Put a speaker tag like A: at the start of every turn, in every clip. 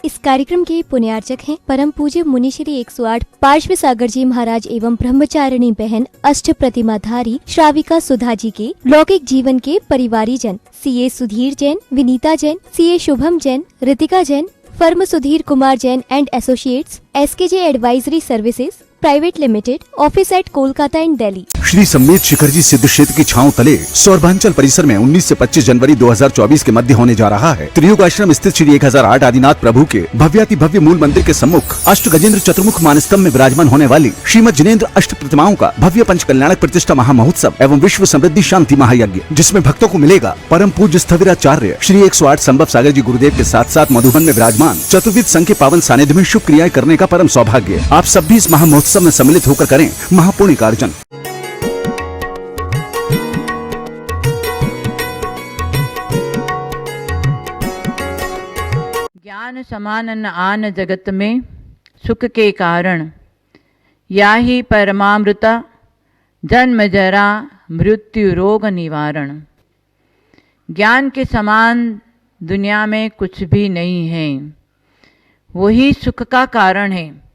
A: इस कार्यक्रम के पुण्यार्चक हैं परम पूज्य मुनि श्री 108 पार्श्व सागर जी महाराज एवं ब्रह्मचारिणी बहन अष्ट प्रतिमाधारी श्राविका सुधा जी के लौकिक जीवन के परिवारी जन CA Sudhir Jain, Vinita Jain, CA Shubham Jain, Ritika Jain, firm Sudhir Kumar Jain and associates, SKJ advisory services private limited, office at Kolkata and Delhi.
B: Shri Sammed Shikhar ji सिद्ध क्षेत्र की छांव तले सौरभांचल परिसर में 19 से 25 जनवरी 2024 के मध्य होने जा रहा है। त्रियुग आश्रम स्थित श्री 1008 आदिनाथ प्रभु के भव्याति भव्य मूल मंदिर के सम्मुख अष्ट गजेंद्र चतुर्मुख मानस्तंभ में विराजमान होने वाली श्रीमद जिनेन्द्र अष्ट प्रतिमाओं का भव्य पंच कल्याणक प्रतिष्ठा महामहोत्सव एवं विश्व समृद्धि शांति महायज्ञ, जिसमें भक्तों को मिलेगा परम पूज्य स्थविराचार्य श्री 108 संभव सागर जी गुरुदेव के साथ साथ मधुबन में विराजमान चतुर्विद संघ के पावन सानिध्य में शुभ क्रियाएं करने का परम सौभाग्य। आप सब भी इस महामहोत्सव में सम्मिलित होकर करें महापुण्य कार्जन।
C: ज्ञान समान न आन जगत में सुख के कारण, या ही परमामृता जन्म जरा मृत्यु रोग निवारण। ज्ञान के समान दुनिया में कुछ भी नहीं है, वही सुख का कारण है।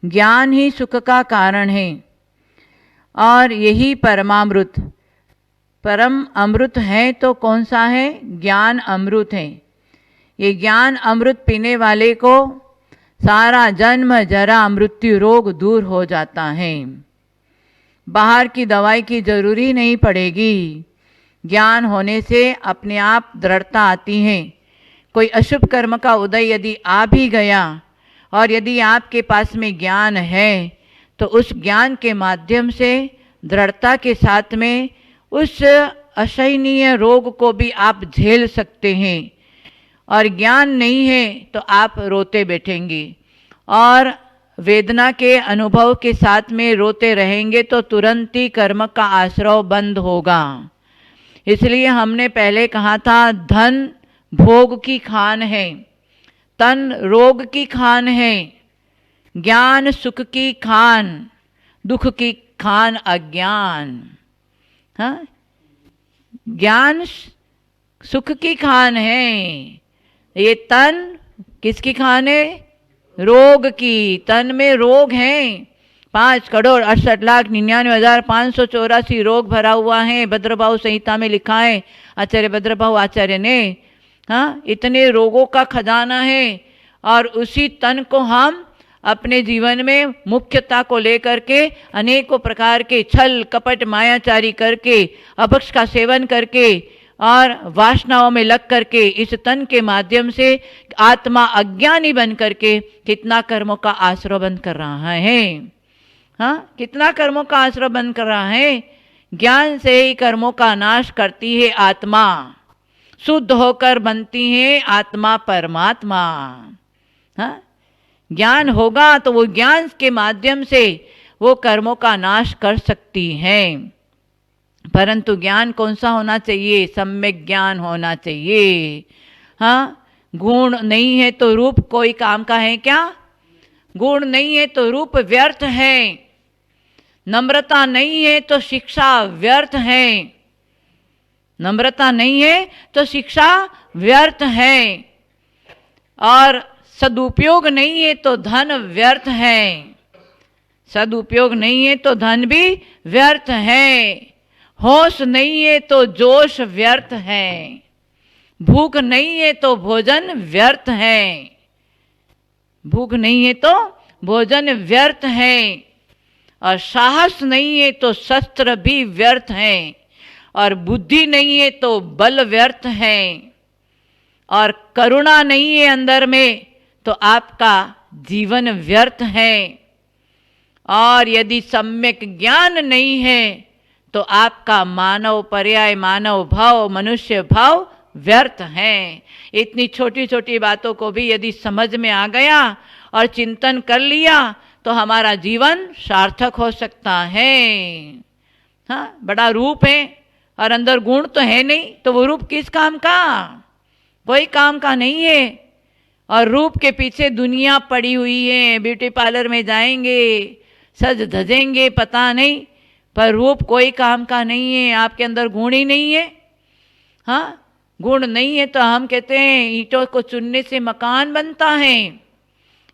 C: ज्ञान ही सुख का कारण है और यही परमामृत, परम अमृत है तो कौन सा है? ज्ञान अमृत है। ये ज्ञान अमृत पीने वाले को सारा जन्म जरा मृत्यु रोग दूर हो जाता है। बाहर की दवाई की जरूरी नहीं पड़ेगी। ज्ञान होने से अपने आप दृढ़ता आती है। कोई अशुभ कर्म का उदय यदि आ भी गया और यदि आपके पास में ज्ञान है तो उस ज्ञान के माध्यम से दृढ़ता के साथ में उस असहनीय रोग को भी आप झेल सकते हैं। और ज्ञान नहीं है तो आप रोते बैठेंगे और वेदना के अनुभव के साथ में रोते रहेंगे तो तुरंत ही कर्म का आश्रय बंद होगा। इसलिए हमने पहले कहा था, धन भोग की खान है, तन रोग की खान है, ज्ञान सुख की खान, दुख की खान अज्ञान। हाँ, ज्ञान सुख की खान है, ये तन किसकी खान है? रोग की। तन में रोग हैं, 5,68,99,584 रोग भरा हुआ है। भद्रभाव संहिता में लिखा है आचार्य भद्रभाव आचार्य ने। हाँ, इतने रोगों का खजाना है और उसी तन को हम अपने जीवन में मुख्यता को लेकर के अनेकों प्रकार के छल कपट मायाचारी करके, अभक्ष का सेवन करके और वासनाओं में लग करके इस तन के माध्यम से आत्मा अज्ञानी बन करके कितना कर्मों का आश्रय बंद कर रहा है। हाँ, कितना कर्मों का आश्रय बंद कर रहा है। ज्ञान से ही कर्मों का नाश करती है आत्मा, शुद्ध होकर बनती है आत्मा परमात्मा। हाँ, ज्ञान होगा तो वो ज्ञान के माध्यम से वो कर्मों का नाश कर सकती है। परंतु ज्ञान कौन सा होना चाहिए? सम्यक ज्ञान होना चाहिए। हाँ, गुण नहीं है तो रूप कोई काम का है क्या? गुण नहीं है तो रूप व्यर्थ है। नम्रता नहीं है तो शिक्षा व्यर्थ है। नम्रता नहीं है तो शिक्षा व्यर्थ है। और सदुपयोग नहीं है तो धन व्यर्थ है। सदुपयोग नहीं है तो धन भी व्यर्थ है। होश नहीं है तो जोश व्यर्थ है। भूख नहीं है तो भोजन व्यर्थ है। भूख नहीं है तो भोजन व्यर्थ है। और साहस नहीं है तो शस्त्र भी व्यर्थ है। और बुद्धि नहीं है तो बल व्यर्थ है। और करुणा नहीं है अंदर में तो आपका जीवन व्यर्थ है। और यदि सम्यक ज्ञान नहीं है तो आपका मानव पर्याय, मानव भाव, मनुष्य भाव व्यर्थ है। इतनी छोटी छोटी बातों को भी यदि समझ में आ गया और चिंतन कर लिया तो हमारा जीवन सार्थक हो सकता है। हाँ, बड़ा रूप है और अंदर गुण तो है नहीं, तो वो रूप किस काम का? कोई काम का नहीं है। और रूप के पीछे दुनिया पड़ी हुई है। ब्यूटी पार्लर में जाएंगे, सज धजेंगे, पता नहीं, पर रूप कोई काम का नहीं है। आपके अंदर गुण ही नहीं है। हाँ, गुण नहीं है तो हम कहते हैं ईंटों को चुनने से मकान बनता है,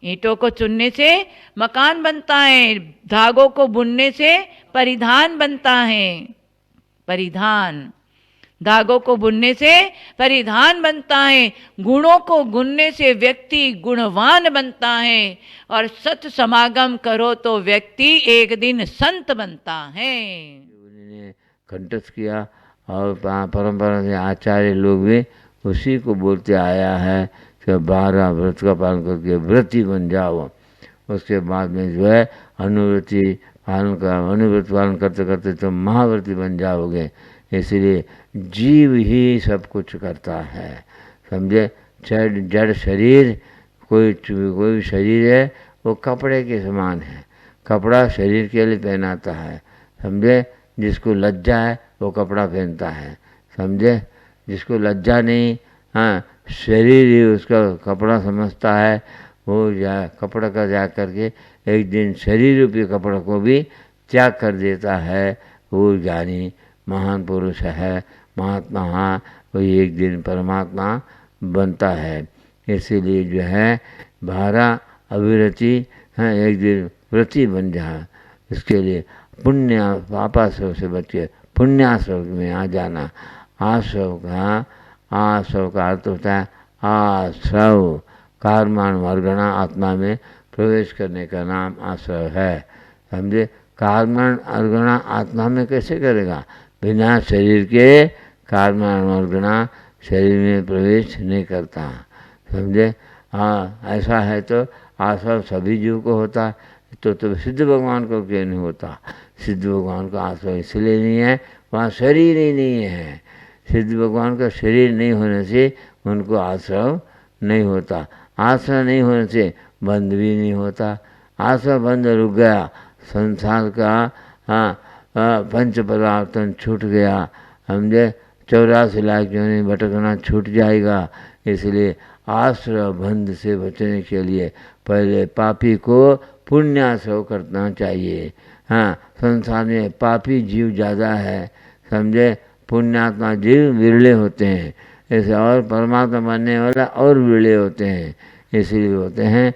C: ईंटों को चुनने से मकान बनता है, धागों को बुनने से परिधान बनता है, परिधान, धागों को बुनने से परिधान बनता है, गुणों को गुनने से व्यक्ति गुणवान बनता है, और सत समागम करो तो व्यक्ति एक दिन संत बनता है।
D: उन्होंने कंठस्थ किया और परंपरा से आचार्य लोग भी उसी को बोलते आया है कि 12 व्रत का पालन करके व्रती बन जाओ। उसके बाद में जो है अनुव्रति पालन का, अनुव्रत पालन करते करते तो महाव्रती बन जाओगे। इसलिए जीव ही सब कुछ करता है, समझे। जड़ शरीर, कोई शरीर है वो कपड़े के समान है, कपड़ा शरीर के लिए पहनाता है, समझे। जिसको लज्जा है वो कपड़ा पहनता है, समझे। जिसको लज्जा नहीं, हाँ, शरीर ही उसका कपड़ा समझता है, वो कपड़ा का त्याग करके एक दिन शरीर रूपी कपड़ा को भी त्याग कर देता है। वो ज्ञानी महान पुरुष है, महात्मा, हाँ, वो एक दिन परमात्मा बनता है। इसीलिए जो है 12 अविरति, हाँ, एक दिन व्रती बन जा। इसके लिए पुण्य पापाश्रव से बच के पुण्याश्रव में आ जाना। आश्रव का अर्थ होता है आश्रव, कार्मान वर्गणा, आत्मा में प्रवेश करने का नाम आश्रव है, समझे। कार्मान अर्गणा आत्मा में कैसे करेगा? बिना शरीर के कार्मान वर्गणा शरीर में प्रवेश नहीं करता, समझे। हाँ, ऐसा है तो आश्रव सभी जीव को होता, तो सिद्ध भगवान को क्यों नहीं होता? सिद्ध भगवान का आश्रय इसलिए नहीं है, वहाँ शरीर ही नहीं है। सिद्ध भगवान का शरीर नहीं होने से उनको आश्रय नहीं होता, आश्रय नहीं होने से बंध भी नहीं होता। आश्रय बंध रुक गया, संसार का, हाँ, पंच पदार्थन छूट गया, समझे। 84 लाख योनि भटकना छूट जाएगा। इसलिए आश्रय बंध से बचने के लिए पहले पापी को पुण्याश्रय करना चाहिए। हाँ, संसार में पापी जीव ज़्यादा है, समझे। पुण्यात्मा जीव विरले होते हैं, ऐसे और परमात्मा बनने वाला और विरले होते हैं। इसलिए होते हैं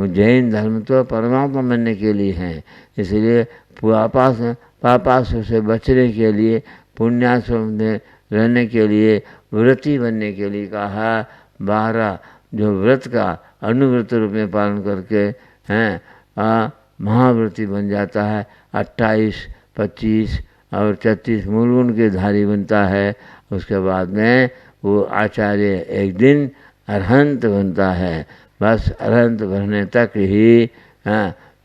D: जैन धर्म तो परमात्मा बनने के लिए हैं। इसलिए पापाश्रय से बचने के लिए, पुण्याश्रय में रहने के लिए, व्रती बनने के लिए कहा। 12 जो व्रत का अनुव्रत रूप में पालन करके हैं महाव्रती बन जाता है। 28, 25 और 33 मूल गुण के धारी बनता है। उसके बाद में वो आचार्य एक दिन अरहंत बनता है। बस अरहंत बनने तक ही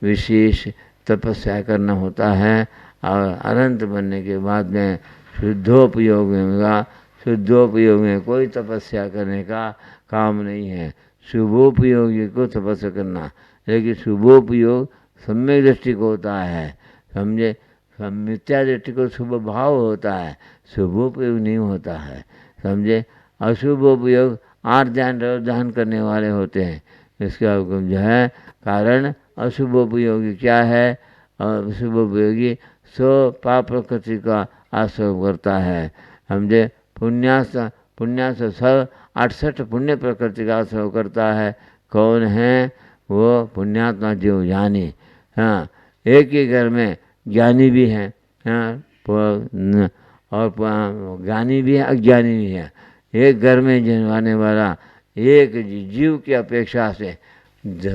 D: विशेष तपस्या करना होता है। और अरहंत बनने के बाद में शुद्धोपयोग में होगा। शुद्धोपयोग में कोई तपस्या करने का काम नहीं है, शुभोपयोगी को तपस्या करना। लेकिन शुभोपयोग सम्यक दृष्टि को होता है, समझे। मिथ्या दृष्टि को शुभ भाव होता है, शुभोपयोग नहीं होता है, समझे। अशुभोपयोग आर्जन करने वाले होते हैं। इसका हुक्म जो है कारण अशुभोपयोगी क्या है? अशुभोपयोगी पाप प्रकृति का आश्रय करता है, समझे। पुण्यास सब 68 पुण्य प्रकृति का आश्रय करता है। कौन है वो? पुण्यात्मा जीव ज्ञानी। हाँ, एक ही घर में ज्ञानी भी है, हाँ, और ज्ञानी भी है, अज्ञानी भी है। एक घर में जन्माने वाला एक जीव की अपेक्षा से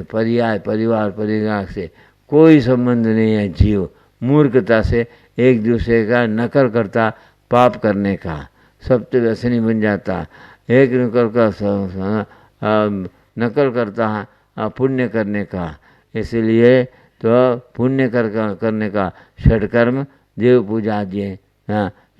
D: परिवार से कोई संबंध नहीं है। जीव मूर्खता से एक दूसरे का नकल करता, पाप करने का, सब तो वैसे नहीं बन जाता। एक नकल करता है पुण्य करने का। इसलिए तो पुण्य करने का षटकर्म देव पूजा आदि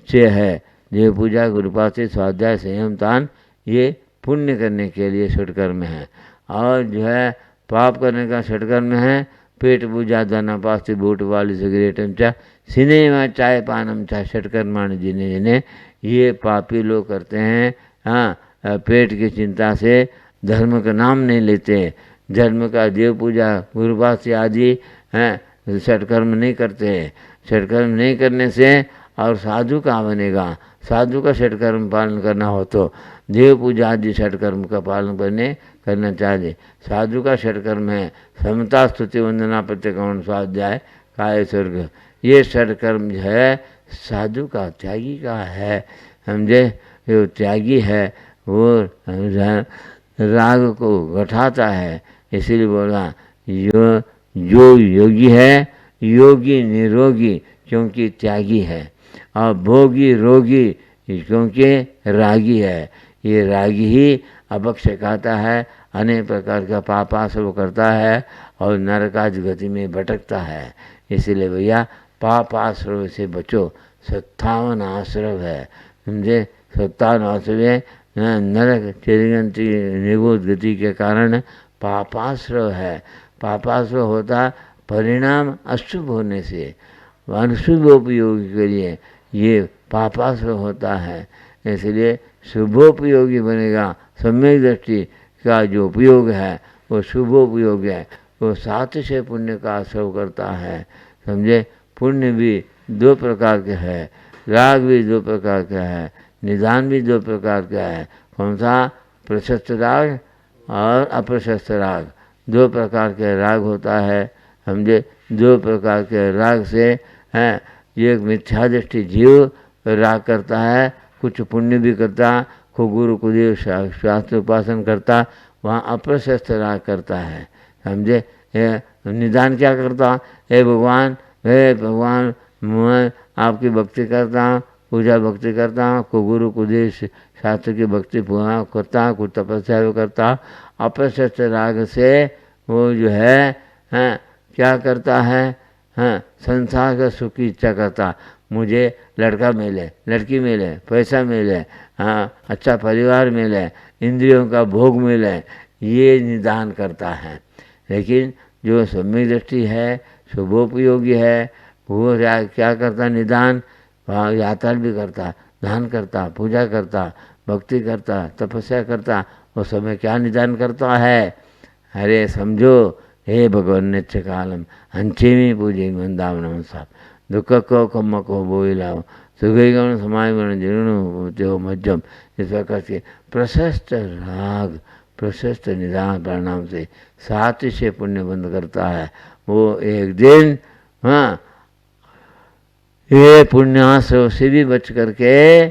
D: 6 है। देव पूजा, गुरुपासी, स्वाध्याय, संयम, दान, ये पुण्य करने के लिए षटकर्म है। और जो है पाप करने का षटकर्म है पेट पूजा, दाना, पास्ती, बूट, वाली, सिगरेटम चा, सिनेमा, चाय पानम चा, षटकर्माण जिन्हें ये पापी लोग करते हैं। हाँ, पेट की चिंता से धर्म का नाम नहीं लेते, धर्म का देव पूजा, गुरुपासी आदि हैं षटकर्म नहीं करते। षटकर्म नहीं करने से और साधु कहाँ बनेगा? साधु का षटकर्म पालन करना हो तो देव पूजा आदि षटकर्म का पालन करना चाहिए। साधु का षटकर्म है समता, स्तुति, वंदना, प्रत्यक्रमण, स्वाध्याय, काय, स्वर्ग। ये षटकर्म जो है साधु का, त्यागी का है, समझे। जो त्यागी है वो राग को घटाता है, इसीलिए बोला जो योगी है, योगी निरोगी क्योंकि त्यागी है, और भोगी रोगी क्योंकि रागी है। ये रागी ही अपक्ष खाता है, अनेक प्रकार का पापाश्रव करता है और नरकाज गति में भटकता है। इसीलिए भैया पापाश्रव से बचो। 57 आश्रव है, समझे। 57 आश्रव है, नरक चिरगंती निगोद गति के कारण पापाश्रव है। पापाश्रव होता परिणाम अशुभ होने से, अनशुभ उपयोगी के लिए ये पापाश्रव होता है। इसलिए शुभोपयोगी बनेगा। सम्यक दृष्टि का जो उपयोग है वो शुभोपयोग है, वो सातिशय पुण्य का आश्रव करता है, समझे। पुण्य भी 2 प्रकार के है, राग भी 2 प्रकार का है, निदान भी 2 प्रकार का है। कौन सा? प्रशस्त राग और अप्रशस्त राग, 2 प्रकार के राग होता है, समझे। 2 प्रकार के राग से है, एक मिथ्या दृष्टि जीव राग करता है, कुछ पुण्य भी करता, खूब गुरु कुदेव शास्त्र उपासन करता, वहाँ अप्रशस्त राग करता है, समझे। निदान क्या करता? हे भगवान मैं आपकी भक्ति करता हूँ, पूजा भक्ति करता हूँ, को गुरु कुदेव शास्त्र की भक्ति पूरा करता हूँ, कुछ तपस्या भी करता हूँ। अप्रशस्त राग से वो जो है क्या करता है? संसार का सुख की इच्छा करता, मुझे लड़का मिले, लड़की मिले, पैसा मिले, अच्छा परिवार मिले, इंद्रियों का भोग मिले, ये निदान करता है। लेकिन जो सम्यक दृष्टि है, शुभोपयोगी है, वो क्या करता? निदान यात्रा भी करता, दान करता, पूजा करता, भक्ति करता, तपस्या करता। उस समय क्या निदान करता है? अरे समझो, हे भगवान नित्य कालम हंचेमी पूजे वृंदावन साहब, दुख को कम को बोई लाओ, सुखी गण समाय गण जीर्ण मध्यम। इस प्रकार से प्रशस्त राग, प्रशस्त निदान परिणाम से सातिशय पुण्य बंद करता है। वो एक दिन ये पुण्याश्रव से भी बच करके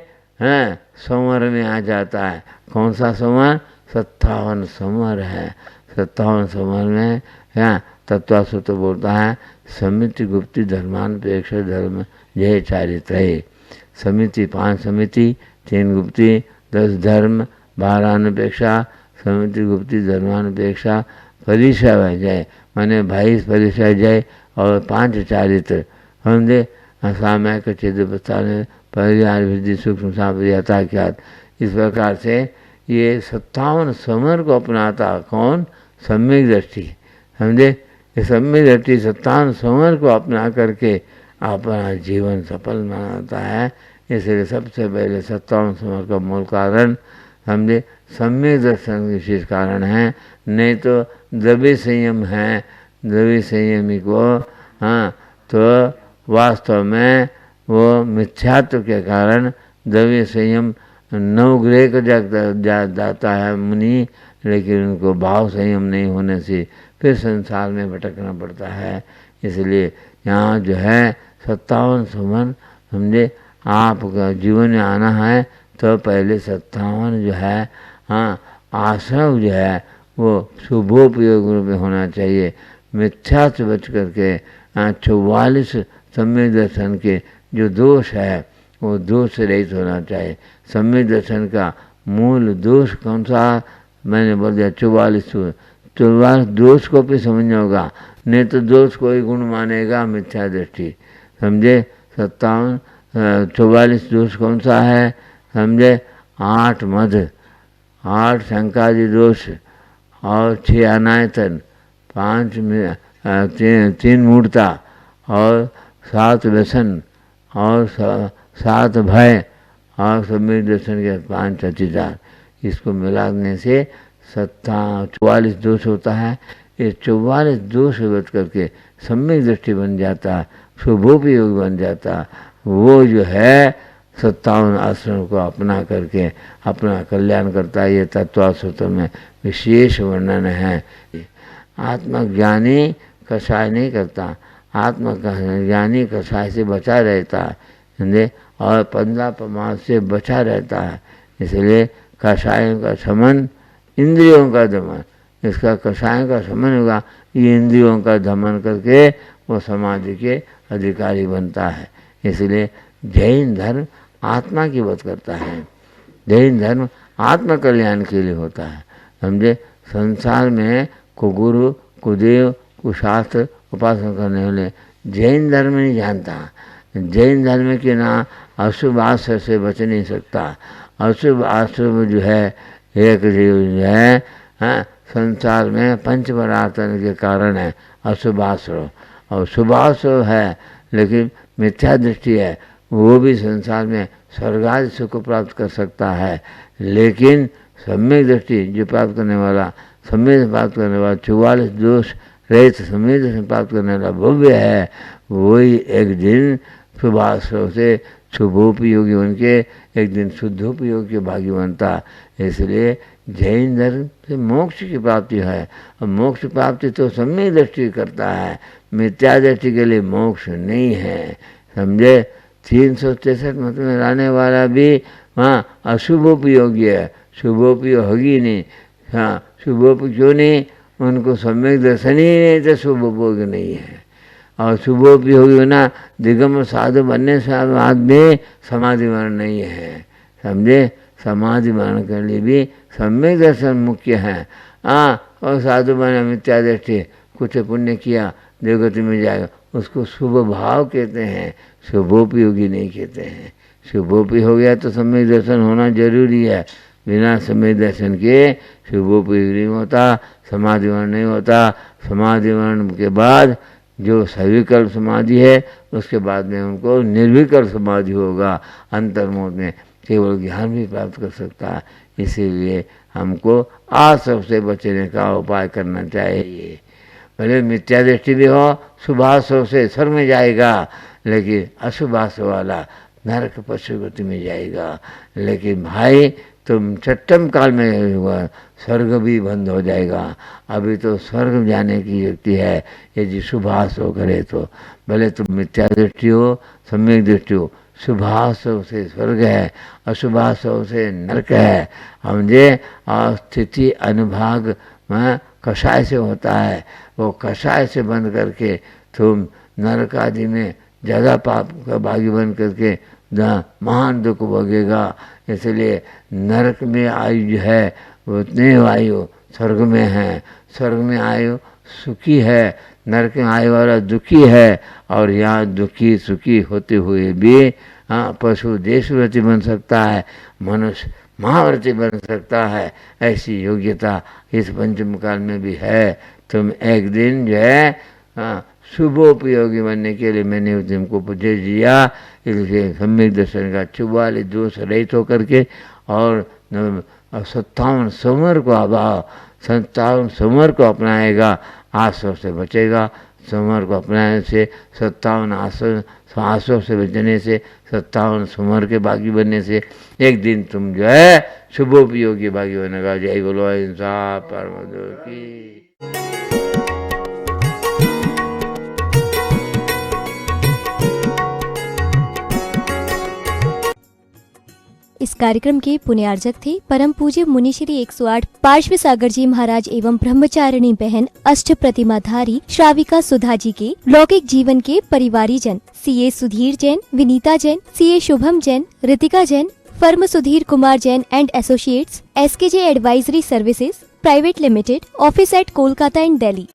D: संवर में आ जाता है। कौन सा संवर? 57 संवर है। 57 संवर में तत्वासुत बोलता है, समिति गुप्ति धर्मानपेक्ष धर्म जय चारित्र। समिति 5 समिति, 3 गुप्ति, 10 धर्म, 12 अनपेक्षा, समिति गुप्ति धर्मानपेक्षा, परिसय जय माने 22 परिसय जय और 5 चारित्र, समझे। सामयिक चिद परिवार वृद्धि सूक्ष्म यथाख्यात। इस प्रकार से ये 57 समर को अपनाता कौन? सम्यक दृष्टि, समझे। ये सम्यक दृष्टि 57 समर को अपना करके अपना जीवन सफल बनाता है। इसलिए सबसे पहले 57 समर का मूल कारण, समझे, सम्यक दर्शन विशेष कारण है। नहीं तो द्रव्य संयम है, द्रव्य संयमी को तो वास्तव में वो मिथ्यात्व के कारण द्रव्य संयम नवग्रह को जाता है मुनि, लेकिन उनको भाव संयम नहीं होने से फिर संसार में भटकना पड़ता है। इसलिए यहाँ जो है 57 सुमन, समझे। आपका जीवन में आना है तो पहले 57 जो है आश्रम जो है वो शुभोपयोग रूप में होना चाहिए। मिथ्या से बच करके 44 सम्यक दर्शन के जो दोष है वो दोष रहित होना चाहिए। सम्यक दर्शन का मूल दोष कौन सा? मैंने बोल दिया 44 दोष को भी समझना होगा, नहीं तो दोष कोई गुण मानेगा मिथ्या दृष्टि, समझे। 44 दोष कौन सा है? समझे। 8 मध, 8 शंकादि दोष और 6 अनायतन, 3 मूर्ता और 7 व्यसन और 7 भय और सम्यक दर्शन के 5 अतिचार। इसको मिलाने से 44 दोष होता है। ये 44 दोष बच करके सम्यक दृष्टि बन जाता है, शुभोपयोग बन जाता। वो जो है 57 आश्रम को अपना करके अपना कल्याण करता है। ये तत्वासूत्र में विशेष वर्णन है। आत्मज्ञानी कषाय नहीं करता, आत्मज्ञानी कषाय से बचा रहता है, समझे, और 15 प्रमाद से बचा रहता है। इसलिए कषायों का शमन, इंद्रियों का दमन। इसका कषायों का शमन होगा, ये इंद्रियों का दमन करके वो समाधि के अधिकारी बनता है। इसलिए जैन धर्म आत्मा की वध करता है। जैन धर्म आत्म कल्याण के लिए होता है, समझे। संसार में कुगुरु, कुदेव, कुशास्त्र उपासना करने वाले जैन धर्म नहीं जानता। जैन धर्म के ना अशुभ आश्रय से बच नहीं सकता। अशुभ आश्रय जो है एक जो है, संसार में पंच परावर्तन के कारण है अशुभ आश्रय, और शुभाश्रय है लेकिन मिथ्या दृष्टि है, वो भी संसार में स्वर्गादि सुख प्राप्त कर सकता है। लेकिन सम्यक दृष्टि जो प्राप्त करने वाला, सम्यक प्राप्त करने वाला, 44 दोष रहित सम्यक दर्शन प्राप्त करने वाला भव्य है, वही एक दिन शुभाश्रय से शुभोपयोगी बन के एक दिन शुद्धोपयोग के भागी बनता। इसलिए जैन धर्म से मोक्ष की प्राप्ति है, और मोक्ष प्राप्ति तो सम्यक दृष्टि करता है, मिथ्या दृष्टि के लिए मोक्ष नहीं है, समझे। 363 मत में रहने वाला भी वहाँ अशुभोपयोगी है, शुभोपयोगी नहीं। हाँ, शुभोपयोगी क्यों नहीं? उनको सम्यक दर्शन ही नहीं तो शुभोपयोगी नहीं है। और शुभोपयोगी ना दिगंबर साधु बनने से बाद में समाधि मरण नहीं है, समझे। समाधि मरण के लिए भी सम्यक दर्शन मुख्य है। और साधु बने मिथ्या दृष्टि, कुछ पुण्य किया देवगति में जाएगा, उसको शुभ भाव कहते हैं, शुभोपयोगी नहीं कहते हैं। शुभोपयोगी हो गया तो सम्यक दर्शन होना जरूरी है। बिना सम्यक दर्शन के शुभोपयोगी नहीं होता, समाधि मरण नहीं होता। समाधि मरण के बाद जो सविकल्प समाधि है, उसके बाद में उनको निर्विकल्प समाधि होगा। अंतर्मुख में केवल ज्ञान भी प्राप्त कर सकता है। इसीलिए हमको आसव से बचने का उपाय करना चाहिए। भले मिथ्या दृष्टि भी हो, शुभाशव से स्वर्ग में जाएगा, लेकिन अशुभाशव वाला नरक पशुगति में जाएगा। लेकिन भाई तुम छठम काल में हुआ, स्वर्ग भी बंद हो जाएगा। अभी तो स्वर्ग जाने की युक्ति है यदि शुभाशव करे तो। भले तुम मिथ्या दृष्टि हो, सम्यक दृष्टि हो, शुभाशव से स्वर्ग है, अशुभाशव से नरक है, समझे। और स्थिति अनुभाग में कषाय से होता है, वो कषाय से बंद करके तुम नरक आदि में ज़्यादा पाप का भागी बन करके महान दुख भोगेगा। इसलिए नरक में आयु जो है उतने आयु स्वर्ग में है। स्वर्ग में आयु सुखी है, नरक में आयु वाला दुखी है। और यहाँ दुखी सुखी होते हुए भी पशु देशव्रती बन सकता है, मनुष्य महाव्रती बन सकता है। ऐसी योग्यता इस पंचम काल में भी है। तुम एक दिन जो है शुभोपयोगी बनने के लिए मैंने तुमको उपदेश दिया। इसलिए सम्यक दर्शन का 44 दोष रहित होकर के और 57 समर को अभाव 57 समर को अपनाएगा, आसव से बचेगा। समर को अपनाने से 57 आसव से बचने से, 57 समर के भागी बनने से एक दिन तुम जो है शुभोपयोगी भागी बनेगा। जय बोलो अहिंसा परम की।
A: इस कार्यक्रम के पुण्यार्जक थे परम पूज्य मुनिश्री 108 पार्श्व सागर जी महाराज एवं ब्रह्मचारिणी बहन अष्ट प्रतिमाधारी श्राविका सुधा जी के लौकिक जीवन के परिवारी जन CA Sudhir Jain, Vinita Jain, CA Shubham Jain, Ritika Jain, firm Sudhir Kumar Jain and associates, SKJ advisory services private limited, office at Kolkata and Delhi.